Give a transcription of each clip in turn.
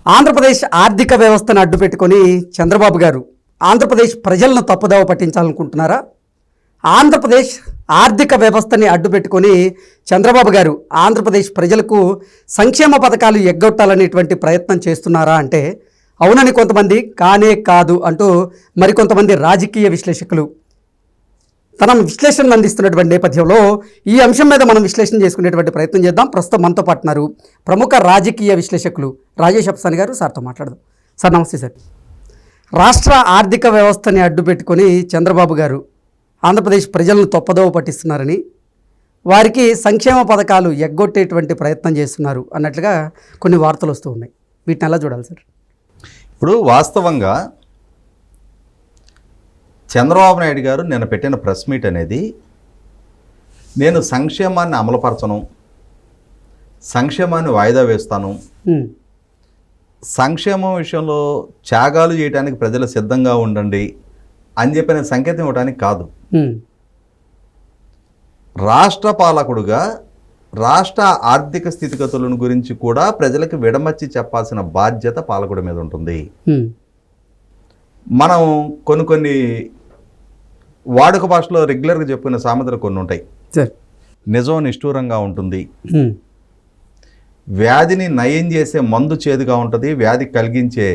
ఆంధ్రప్రదేశ్ ఆర్థిక వ్యవస్థను అడ్డుపెట్టుకొని చంద్రబాబు గారు ఆంధ్రప్రదేశ్ ప్రజలను తప్పుదోవ పట్టించాలనుకుంటున్నారా? ఆంధ్రప్రదేశ్ ఆర్థిక వ్యవస్థని అడ్డుపెట్టుకొని చంద్రబాబు గారు ఆంధ్రప్రదేశ్ ప్రజలకు సంక్షేమ పథకాలు ఎగ్గొట్టాలనేటువంటి ప్రయత్నం చేస్తున్నారా అంటే అవునని కొంతమంది, కానే కాదు అంటూ మరికొంతమంది రాజకీయ విశ్లేషకులు తన విశ్లేషణను అందిస్తున్నటువంటి నేపథ్యంలో ఈ అంశం మీద మనం విశ్లేషణ చేసుకునేటువంటి ప్రయత్నం చేద్దాం. ప్రస్తుతం మనతో పాటున్నారు ప్రముఖ రాజకీయ విశ్లేషకులు రాజేష్ అప్సాని గారు. సార్తో మాట్లాడదాం. సార్ నమస్తే సార్. రాష్ట్ర ఆర్థిక వ్యవస్థని అడ్డుపెట్టుకొని చంద్రబాబు గారు ఆంధ్రప్రదేశ్ ప్రజలను తప్పుదోవ పట్టిస్తున్నారని, వారికి సంక్షేమ పథకాలు ఎగ్గొట్టేటువంటి ప్రయత్నం చేస్తున్నారు అన్నట్లుగా కొన్ని వార్తలు వస్తూ ఉన్నాయి. వీటిని ఎలా చూడాలి సార్? ఇప్పుడు వాస్తవంగా చంద్రబాబు నాయుడు గారు నిన్న పెట్టిన ప్రెస్ మీట్ అనేది, నేను సంక్షేమాన్ని అమలుపరచను, సంక్షేమాన్ని వాయిదా వేస్తాను, సంక్షేమం విషయంలో త్యాగాలు చేయడానికి ప్రజలు సిద్ధంగా ఉండండి అని చెప్పిన సంకేతం ఇవ్వడానికి కాదు. రాష్ట్ర పాలకుడుగా రాష్ట్ర ఆర్థిక స్థితిగతులను గురించి కూడా ప్రజలకు విడమర్చి చెప్పాల్సిన బాధ్యత పాలకుడి మీద ఉంటుంది. మనం కొన్ని వాడుక భాషలో రెగ్యులర్గా చెప్పుకునే సామెతలు కొన్ని ఉంటాయి. నిజం నిష్ఠూరంగా ఉంటుంది, వ్యాధిని నయం చేసే మందు చేదుగా ఉంటుంది, వ్యాధి కలిగించే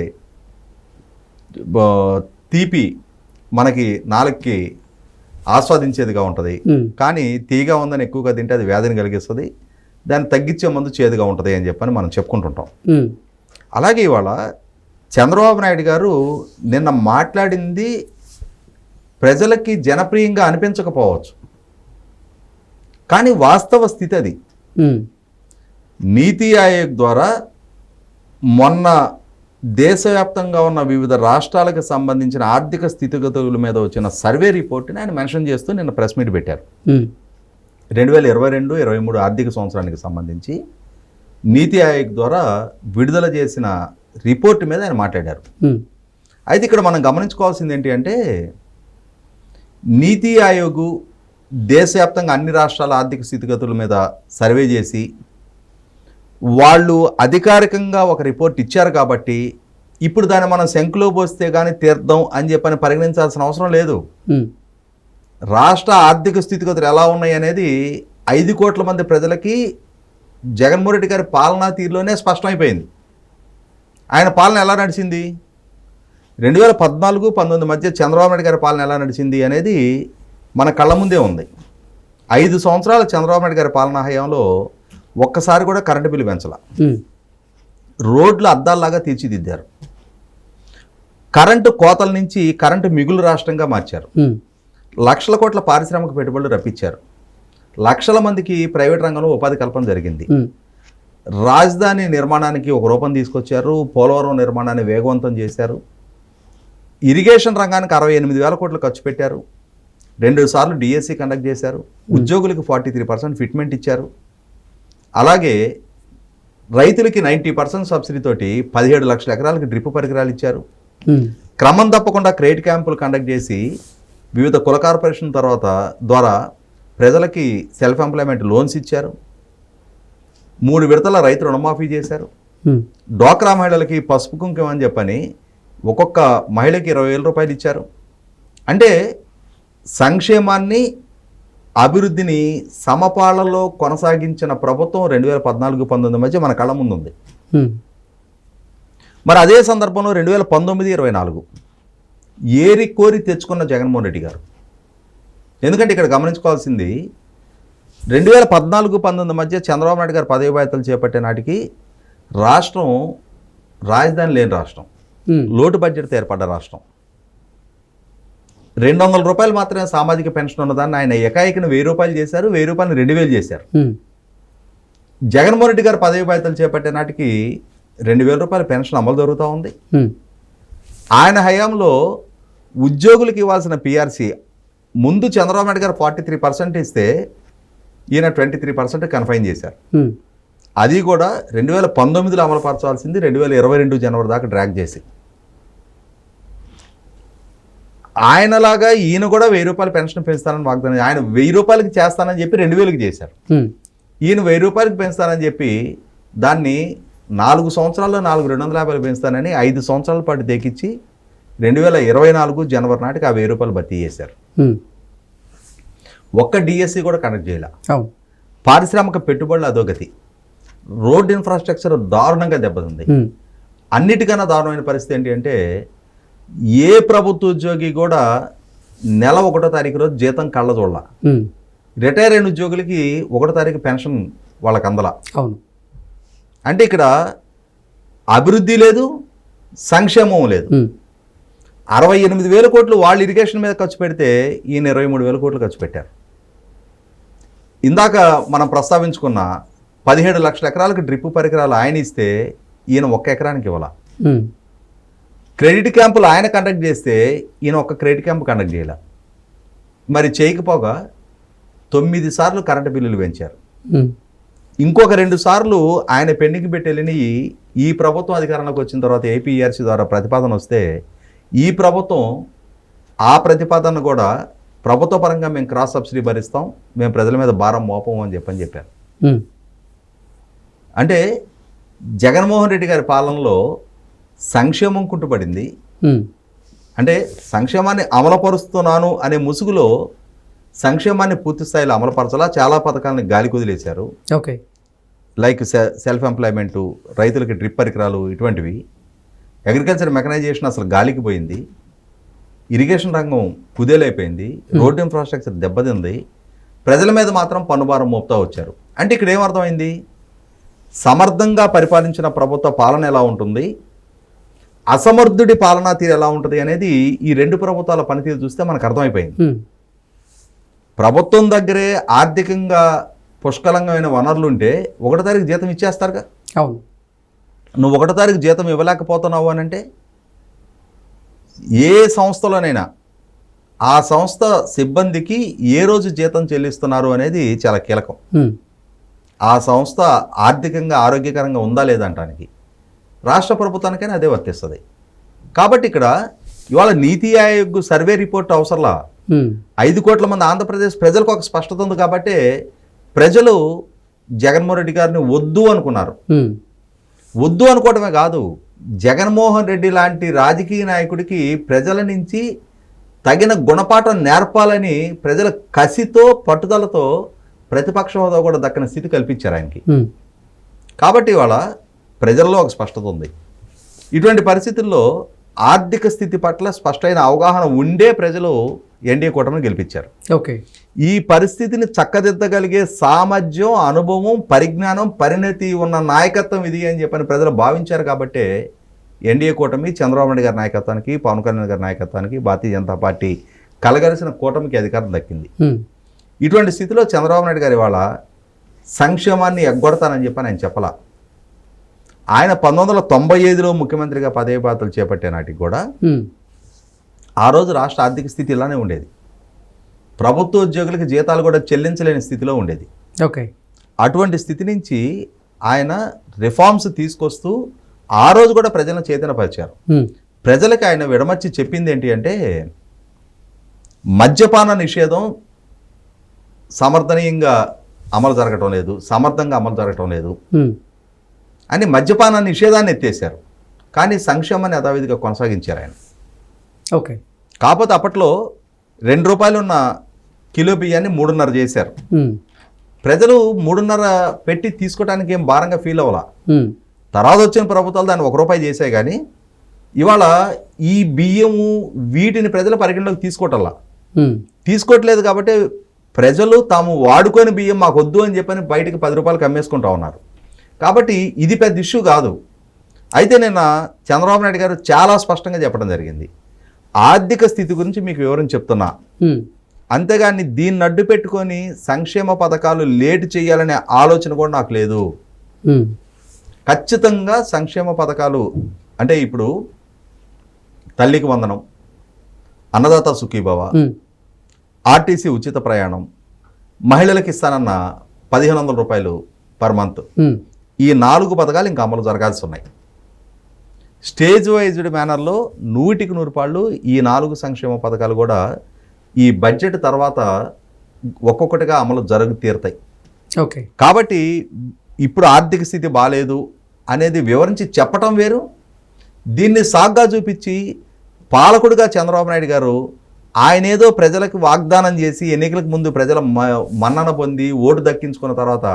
తీపి మనకి నాలుగుకి ఆస్వాదించేదిగా ఉంటుంది. కానీ తీగా ఉందని ఎక్కువగా తింటే అది వ్యాధిని కలిగిస్తుంది, దాన్ని తగ్గించే మందు చేదుగా ఉంటుంది అని చెప్పని మనం చెప్పుకుంటుంటాం. అలాగే ఇవాళ చంద్రబాబు నాయుడు గారు నిన్న మాట్లాడింది ప్రజలకి జనప్రియంగా అనిపించకపోవచ్చు, కానీ వాస్తవ స్థితి అది. నీతి ఆయోగ్ ద్వారా మొన్న దేశవ్యాప్తంగా ఉన్న వివిధ రాష్ట్రాలకు సంబంధించిన ఆర్థిక స్థితిగతుల మీద వచ్చిన సర్వే రిపోర్ట్ని ఆయన మెన్షన్ చేస్తూ నిన్న ప్రెస్ మీట్ పెట్టారు. 2022-23 ఆర్థిక సంవత్సరానికి సంబంధించి నీతి ఆయోగ్ ద్వారా విడుదల చేసిన రిపోర్ట్ మీద ఆయన మాట్లాడారు. అయితే ఇక్కడ మనం గమనించుకోవాల్సింది ఏంటి అంటే, నీతి ఆయోగ్ దేశవ్యాప్తంగా అన్ని రాష్ట్రాల ఆర్థిక స్థితిగతుల మీద సర్వే చేసి వాళ్ళు అధికారికంగా ఒక రిపోర్ట్ ఇచ్చారు కాబట్టి ఇప్పుడు దాన్ని మనం శంకులో పోస్తే కానీ తీర్థం అని చెప్పని పరిగణించాల్సిన అవసరం లేదు. రాష్ట్ర ఆర్థిక స్థితిగతులు ఎలా ఉన్నాయి అనేది 5 కోట్ల మంది ప్రజలకి జగన్మోహన్ రెడ్డి గారి పాలనా తీరులోనే స్పష్టమైపోయింది. ఆయన పాలన ఎలా నడిచింది, 2014-19 మధ్య చంద్రబాబు నాయుడు గారి పాలన ఎలా నడిచింది అనేది మన కళ్ళ ముందే ఉంది. 5 సంవత్సరాల చంద్రబాబు నాయుడు గారి పాలనా హయాంలో ఒక్కసారి కూడా కరెంటు బిల్లు పెంచాల, రోడ్లు అద్దాల్లాగా తీర్చిదిద్దారు, కరెంటు కోతల నుంచి కరెంటు మిగులు రాష్ట్రంగా మార్చారు, లక్షల కోట్ల పారిశ్రామిక పెట్టుబడులు రప్పించారు, లక్షల మందికి ప్రైవేట్ రంగంలో ఉపాధి కల్పన జరిగింది, రాజధాని నిర్మాణానికి ఒక రూపం తీసుకొచ్చారు, పోలవరం నిర్మాణాన్ని వేగవంతం చేశారు, ఇరిగేషన్ రంగానికి 68,000 కోట్లు ఖర్చు పెట్టారు, 2 సార్లు డిఎస్సి కండక్ట్ చేశారు, ఉద్యోగులకు 43% ఫిట్మెంట్ ఇచ్చారు, అలాగే రైతులకి 90% సబ్సిడీతోటి 17 లక్షల ఎకరాలకి డ్రిప్ పరికరాలు ఇచ్చారు, క్రమం తప్పకుండా క్రెడిట్ క్యాంపులు కండక్ట్ చేసి వివిధ కుల కార్పొరేషన్ ద్వారా ప్రజలకి సెల్ఫ్ ఎంప్లాయ్మెంట్ లోన్స్ ఇచ్చారు, 3 విడతల రైతు రుణమాఫీ చేశారు, డ్వాక్రా మహిళలకి పసుపు కుంకుమ అని చెప్పని ఒక్కొక్క మహిళకి 20,000 రూపాయలు ఇచ్చారు. అంటే సంక్షేమాన్ని అభివృద్ధిని సమపాలలో కొనసాగించిన ప్రభుత్వం 2014-19 మధ్య మన కళ్ళ ముందు ఉంది. మరి అదే సందర్భంలో 2019-24 ఏరి కోరి తెచ్చుకున్న జగన్మోహన్ రెడ్డి గారు, ఎందుకంటే ఇక్కడ గమనించుకోవాల్సింది 2014-19 మధ్య చంద్రబాబు నాయుడు గారు పదవి బాధ్యతలు చేపట్టే నాటికి రాష్ట్రం రాజధాని లేని రాష్ట్రం, లోటు బడ్జెట్తో ఏర్పడ్డ రాష్ట్రం, 200 రూపాయలు మాత్రమే సామాజిక పెన్షన్ ఉన్నదాన్ని ఆయన ఏకాయికను 1000 రూపాయలు చేశారు, 1000 రూపాయలు 2,000 చేశారు. జగన్మోహన్ రెడ్డి గారు పదవి బాధ్యతలు చేపట్టే నాటికి 2,000 రూపాయల పెన్షన్ అమలు జరుగుతూ ఉంది. ఆయన హయాంలో ఉద్యోగులకు ఇవ్వాల్సిన పిఆర్సీ ముందు చంద్రబాబు నాయుడు గారు 43% ఇస్తే ఈయన 23% కన్ఫైన్ చేశారు. అది కూడా 2019లో అమలుపరచాల్సింది 2022 జనవరి దాకా డ్రాగ్ చేసి, ఆయనలాగా ఈయన కూడా 1000 రూపాయల పెన్షన్ పెంచుతానని వాగ్దానం, ఆయన 1000 రూపాయలకి చేస్తానని చెప్పి 2,000కి చేశారు. ఈయన 1000 రూపాయలకి పెంచుతానని చెప్పి దాన్ని 4 సంవత్సరాల్లో 4,250 పెంచుతానని 5 సంవత్సరాల పాటు తెగించి 2024 జనవరి నాటికి ఆ 1000 రూపాయలు భర్తీ చేశారు. ఒక్క డిఎస్సి కూడా కండక్ట్ చేయాల. అవును. పారిశ్రామిక పెట్టుబడులు అధోగతి, రోడ్ ఇన్ఫ్రాస్ట్రక్చర్ దారుణంగా దెబ్బతింది. అన్నిటికన్నా దారుణమైన పరిస్థితి ఏంటి అంటే ఏ ప్రభుత్వ ఉద్యోగి కూడా నెల 1వ తారీఖు రోజు జీతం కళ్ళ చూడాల. రిటైర్ అయిన ఉద్యోగులకి 1వ తారీఖు పెన్షన్ వాళ్ళకి అందల. అవును. అంటే ఇక్కడ అభివృద్ధి లేదు, సంక్షేమం లేదు. 68,000 కోట్లు వాళ్ళు ఇరిగేషన్ మీద ఖర్చు పెడితే ఈయన 23,000 కోట్లు ఖర్చు పెట్టారు. ఇందాక మనం ప్రస్తావించుకున్న 17 లక్షల ఎకరాలకు డ్రిప్ పరికరాలు ఆయన ఇస్తే ఈయన 1 ఎకరానికి ఇవ్వాల. క్రెడిట్ క్యాంపులు ఆయన కండక్ట్ చేస్తే ఈయన 1 క్రెడిట్ క్యాంపు కండక్ట్ చేయాల. మరి చేయకపోగా 9 సార్లు కరెంటు బిల్లులు పెంచారు. ఇంకొక 2 సార్లు ఆయన పెండింగ్ పెట్టెళ్ళని ఈ ప్రభుత్వం అధికారంలోకి వచ్చిన తర్వాత ఏపీఈఆర్సీ ద్వారా ప్రతిపాదన వస్తే ఈ ప్రభుత్వం ఆ ప్రతిపాదన కూడా ప్రభుత్వ పరంగా మేము క్రాస్ సబ్సిడీ భరిస్తాం, మేము ప్రజల మీద భారం మోపము అని చెప్పారు. అంటే జగన్మోహన్ రెడ్డి గారి పాలనలో సంక్షేమం కుంటుపడింది. అంటే సంక్షేమాన్ని అమలుపరుస్తున్నాను అనే ముసుగులో సంక్షేమాన్ని పూర్తి స్థాయిలో అమలుపరచాలా, చాలా పథకాలను గాలి కుదిలేశారు. ఓకే. లైక్ సెల్ఫ్ ఎంప్లాయ్మెంటు, రైతులకి డ్రిప్ పరికరాలు, ఇటువంటివి. అగ్రికల్చర్ మెకనైజేషన్ అసలు గాలికి పోయింది. ఇరిగేషన్ రంగం కుదేలైపోయింది. రోడ్ ఇన్ఫ్రాస్ట్రక్చర్ దెబ్బతింది. ప్రజల మీద మాత్రం పన్నుభారం మోపుతా వచ్చారు. అంటే ఇక్కడ ఏమర్థమైంది? సమర్థంగా పరిపాలించిన ప్రభుత్వ పాలన ఎలా ఉంటుంది, అసమర్థుడి పాలనా తీరు ఎలా ఉంటుంది అనేది ఈ 2 ప్రభుత్వాల పనితీరు చూస్తే మనకు అర్థమైపోయింది. ప్రభుత్వం దగ్గరే ఆర్థికంగా పుష్కలంగా వనరులు ఉంటే 1వ తారీఖు జీతం ఇచ్చేస్తారుగా. అవును. నువ్వు 1వ తారీఖు జీతం ఇవ్వలేకపోతున్నావు అని అంటే ఏ సంస్థలోనైనా ఆ సంస్థ సిబ్బందికి ఏ రోజు జీతం చెల్లిస్తున్నారు అనేది చాలా కీలకం. ఆ సంస్థ ఆర్థికంగా ఆరోగ్యకరంగా ఉందా లేదంటానికి రాష్ట్ర ప్రభుత్వానికైనా అదే వర్తిస్తుంది. కాబట్టి ఇక్కడ ఇవాళ నీతి ఆయోగ్ సర్వే రిపోర్ట్ అవసరంలా. 5 కోట్ల మంది ఆంధ్రప్రదేశ్ ప్రజలకు ఒక స్పష్టత ఉంది కాబట్టి ప్రజలు జగన్మోహన్ రెడ్డి గారిని వద్దు అనుకున్నారు. వద్దు అనుకోవడమే కాదు, జగన్మోహన్ రెడ్డి లాంటి రాజకీయ నాయకుడికి ప్రజల నుంచి తగిన గుణపాఠం నేర్పాలని ప్రజల కసితో పట్టుదలతో ప్రతిపక్ష హోదా కూడా దక్కని స్థితి కల్పించారు ఆయనకి. కాబట్టి ఇవాళ ప్రజల్లో ఒక స్పష్టత ఉంది. ఇటువంటి పరిస్థితుల్లో ఆర్థిక స్థితి పట్ల స్పష్టమైన అవగాహన ఉండే ప్రజలు ఎన్డీఏ కూటమిని గెలిపించారు. ఓకే. ఈ పరిస్థితిని చక్కదిద్దగలిగే సామర్థ్యం, అనుభవం, పరిజ్ఞానం, పరిణతి ఉన్న నాయకత్వం ఇది అని చెప్పని ప్రజలు భావించారు. కాబట్టే ఎన్డీఏ కూటమి చంద్రబాబు నాయుడు గారి నాయకత్వానికి, పవన్ కళ్యాణ్ గారి నాయకత్వానికి, భారతీయ జనతా పార్టీ కలగలిసిన కూటమికి అధికారం దక్కింది. ఇటువంటి స్థితిలో చంద్రబాబు నాయుడు గారు ఇవాళ సంక్షేమాన్ని ఎగ్గొడతానని చెప్పని ఆయన చెప్పలా. ఆయన 1995లో ముఖ్యమంత్రిగా పదవి బాధ్యతలు చేపట్టే నాటికి కూడా ఆ రోజు రాష్ట్ర ఆర్థిక స్థితి ఇలానే ఉండేది. ప్రభుత్వ ఉద్యోగులకి జీతాలు కూడా చెల్లించలేని స్థితిలో ఉండేది. ఓకే. అటువంటి స్థితి నుంచి ఆయన రిఫార్మ్స్ తీసుకొస్తూ ఆ రోజు కూడా ప్రజలను చైతన్యపరిచారు. ప్రజలకి ఆయన విడమర్చి చెప్పింది ఏంటి అంటే మద్యపాన నిషేధం సమర్థనీయంగా అమలు జరగటం లేదు, సమర్థంగా అమలు జరగటం లేదు అని మద్యపాన నిషేధాన్ని ఎత్తేసారు. కానీ సంక్షేమాన్ని యథావిధిగా కొనసాగించారు ఆయన. ఓకే. కాకపోతే అప్పట్లో 2 రూపాయలు ఉన్న కిలో బియ్యాన్ని 3.5 చేశారు. ప్రజలు 3.5 పెట్టి తీసుకోవడానికి ఏం భారంగా ఫీల్ అవ్వాల. తర్వాత వచ్చిన ప్రభుత్వాలు దాన్ని 1 రూపాయి చేశాయి. కానీ ఇవాళ ఈ బియ్యము వీటిని ప్రజల పరిగణలోకి తీసుకోవట్లేదు. కాబట్టి ప్రజలు తాము వాడుకొని బియ్యం మాకు వద్దు అని చెప్పని బయటకు 10 రూపాయలకు అమ్మేసుకుంటా ఉన్నారు. కాబట్టి ఇది పెద్ద ఇష్యూ కాదు. అయితే నిన్న చంద్రబాబు నాయుడు గారు చాలా స్పష్టంగా చెప్పడం జరిగింది. ఆర్థిక స్థితి గురించి మీకు వివరం చెప్తున్నా, అంతేగాని దీన్ని అడ్డు పెట్టుకొని సంక్షేమ పథకాలు లేట్ చేయాలనే ఆలోచన కూడా నాకు లేదు. ఖచ్చితంగా సంక్షేమ పథకాలు అంటే ఇప్పుడు తల్లికి వందనం, అన్నదాత సుఖీభవ, ఆర్టీసీ ఉచిత ప్రయాణం, మహిళలకు ఇస్తానన్న 1,500 రూపాయలు పర్ మంత్, ఈ 4 పథకాలు ఇంకా అమలు జరగాల్సి ఉన్నాయి. స్టేజ్ వైజ్డ్ మేనర్లో 100కి 100 పాళ్ళు ఈ 4 సంక్షేమ పథకాలు కూడా ఈ బడ్జెట్ తర్వాత ఒక్కొక్కటిగా అమలు తీరుతాయి. ఓకే. కాబట్టి ఇప్పుడు ఆర్థిక స్థితి బాగాలేదు, అనేది వివరించి చెప్పటం వేరు, దీన్ని సాగ్గా చూపించి పాలకుడిగా చంద్రబాబు నాయుడు గారు ఆయన ఏదో ప్రజలకు వాగ్దానం చేసి ఎన్నికలకు ముందు ప్రజల మన్నన పొంది ఓటు దక్కించుకున్న తర్వాత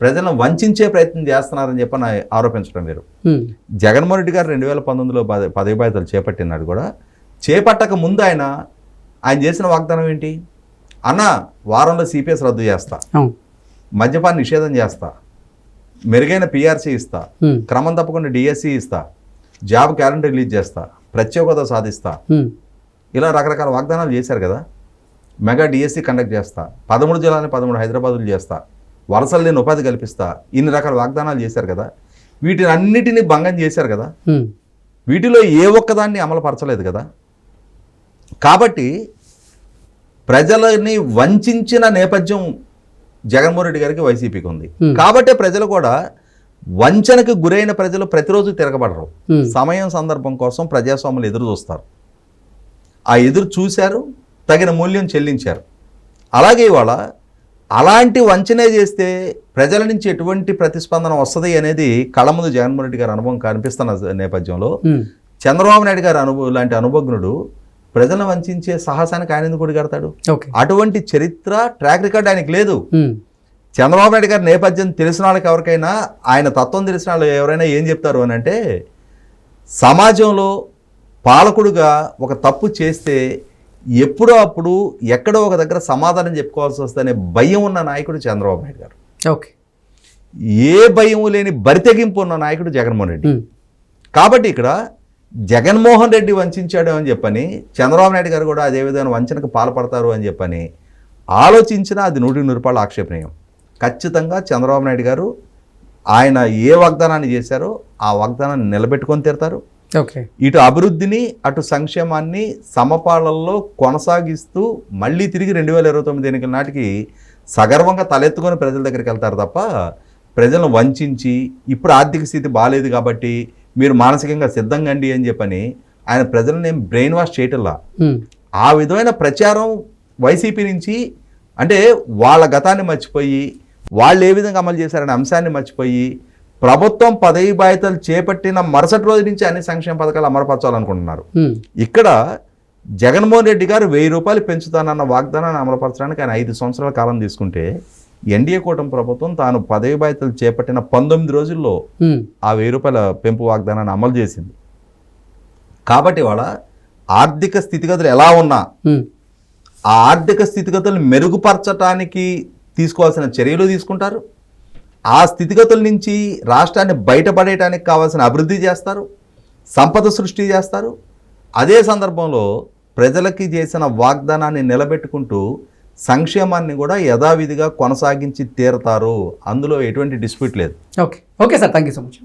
ప్రజలను వంచే ప్రయత్నం చేస్తున్నారని చెప్పని ఆరోపించడం వేరు. జగన్మోహన్ రెడ్డి గారు 2019లో పదవి బాధ్యతలు చేపట్టినాడు కూడా, చేపట్టక ముందు ఆయన చేసిన వాగ్దానం ఏంటి? అన్న వారంలో సిపిఎస్ రద్దు చేస్తా, మద్యపాన నిషేధం చేస్తా, మెరుగైన పిఆర్సీ ఇస్తా, క్రమం తప్పకుండా డిఎస్సి ఇస్తా, జాబ్ క్యాలెండర్ రిలీజ్ చేస్తా, ప్రత్యేక హోదా సాధిస్తా, ఇలా రకరకాల వాగ్దానాలు చేశారు కదా. మెగా డిఎస్సి కండక్ట్ చేస్తా, 13 జిల్లాలని 13 హైదరాబాదులు చేస్తా, వలసలు లేని ఉపాధి కల్పిస్తా, ఇన్ని రకాల వాగ్దానాలు చేశారు కదా. వీటిని అన్నిటినీ భంగం చేశారు కదా. వీటిలో ఏ ఒక్కదాన్ని అమలుపరచలేదు కదా. కాబట్టి ప్రజలని వంచిన నేపథ్యం జగన్మోహన్ రెడ్డి గారికి వైసీపీకి ఉంది. కాబట్టి ప్రజలు కూడా వంచనకు గురైన ప్రజలు ప్రతిరోజు తిరగబడరు. సమయం సందర్భం కోసం ప్రజాస్వామ్యులు ఎదురు చూస్తారు. ఆ ఎదురు చూశారు, తగిన మూల్యం చెల్లించారు. అలాగే ఇవాళ అలాంటి వంచనే చేస్తే ప్రజల నుంచి ఎటువంటి ప్రతిస్పందన వస్తుంది అనేది కళ్ళ ముందు జగన్మోహన్ రెడ్డి గారి అనుభవం కనిపిస్తున్న నేపథ్యంలో చంద్రబాబు నాయుడు గారి లాంటి అనుభవజ్ఞుడు ప్రజలను వంచే సాహసానికి ఆయన ఎందుకు కొడిగడతాడు? అటువంటి చరిత్ర ట్రాక్ రికార్డ్ ఆయనకి లేదు. చంద్రబాబు నాయుడు గారి నేపథ్యం తెలిసిన వాళ్ళకి ఎవరికైనా, ఆయన తత్వం తెలిసిన వాళ్ళు ఎవరైనా ఏం చెప్తారు అని అంటే, సమాజంలో పాలకుడుగా ఒక తప్పు చేస్తే ఎప్పుడో అప్పుడు ఎక్కడో ఒక దగ్గర సమాధానం చెప్పుకోవాల్సి వస్తుందనే భయం ఉన్న నాయకుడు చంద్రబాబు నాయుడు గారు. ఏ భయం లేని బరితెగింపు ఉన్న నాయకుడు జగన్మోహన్ రెడ్డి. కాబట్టి ఇక్కడ జగన్మోహన్ రెడ్డి వంచాడు అని చెప్పని చంద్రబాబు నాయుడు గారు కూడా అదేవిధంగా వంచనకు పాల్పడతారు అని చెప్పని ఆలోచించినా అది 100% ఆక్షేపణీయం. ఖచ్చితంగా చంద్రబాబు నాయుడు గారు ఆయన ఏ వాగ్దానాన్ని చేశారో ఆ వాగ్దానాన్ని నిలబెట్టుకొని తీరుతారు. ఇటు అభివృద్ధిని అటు సంక్షేమాన్ని సమపాలనలో కొనసాగిస్తూ మళ్ళీ తిరిగి 2029 ఎన్నికల నాటికి సగర్వంగా తలెత్తుకొని ప్రజల దగ్గరికి వెళ్తారు తప్ప ప్రజలను వంచి ఇప్పుడు ఆర్థిక స్థితి బాగాలేదు కాబట్టి మీరు మానసికంగా సిద్ధంగండి అని చెప్పని ఆయన ప్రజలను ఏం బ్రెయిన్ వాష్ చేయటంలా. ఆ విధమైన ప్రచారం వైసీపీ నుంచి, అంటే వాళ్ళ గతాన్ని మర్చిపోయి వాళ్ళు ఏ విధంగా అమలు చేశారనే అంశాన్ని మర్చిపోయి ప్రభుత్వం పదవి బాధ్యతలు చేపట్టిన మరుసటి రోజు నుంచి అన్ని సంక్షేమ పథకాలు అమలుపరచాలనుకుంటున్నారు. ఇక్కడ జగన్మోహన్ రెడ్డి గారు 1000 రూపాయలు పెంచుతానన్న వాగ్దానాన్ని అమలుపరచడానికి ఆయన 5 సంవత్సరాల కాలం తీసుకుంటే, ఎన్డీఏ కూటమి ప్రభుత్వం తాను పదవి బాధ్యతలు చేపట్టిన 19 రోజుల్లో ఆ 1000 రూపాయల పెంపు వాగ్దానాన్ని అమలు చేసింది. కాబట్టి వాళ్ళ ఆర్థిక స్థితిగతులు ఎలా ఉన్నా ఆ ఆర్థిక స్థితిగతులను మెరుగుపరచడానికి తీసుకోవాల్సిన చర్యలు తీసుకుంటారు. ఆ స్థితిగతుల నుంచి రాష్ట్రాన్ని బయటపడేయడానికి కావాల్సిన అభివృద్ధి చేస్తారు, సంపద సృష్టి చేస్తారు. అదే సందర్భంలో ప్రజలకి చేసిన వాగ్దానాన్ని నిలబెట్టుకుంటూ సంక్షేమాన్ని కూడా యథావిధిగా కొనసాగించి తీరతారు. అందులో ఎటువంటి డిస్ప్యూట్ లేదు. Okay sir, thank you so much.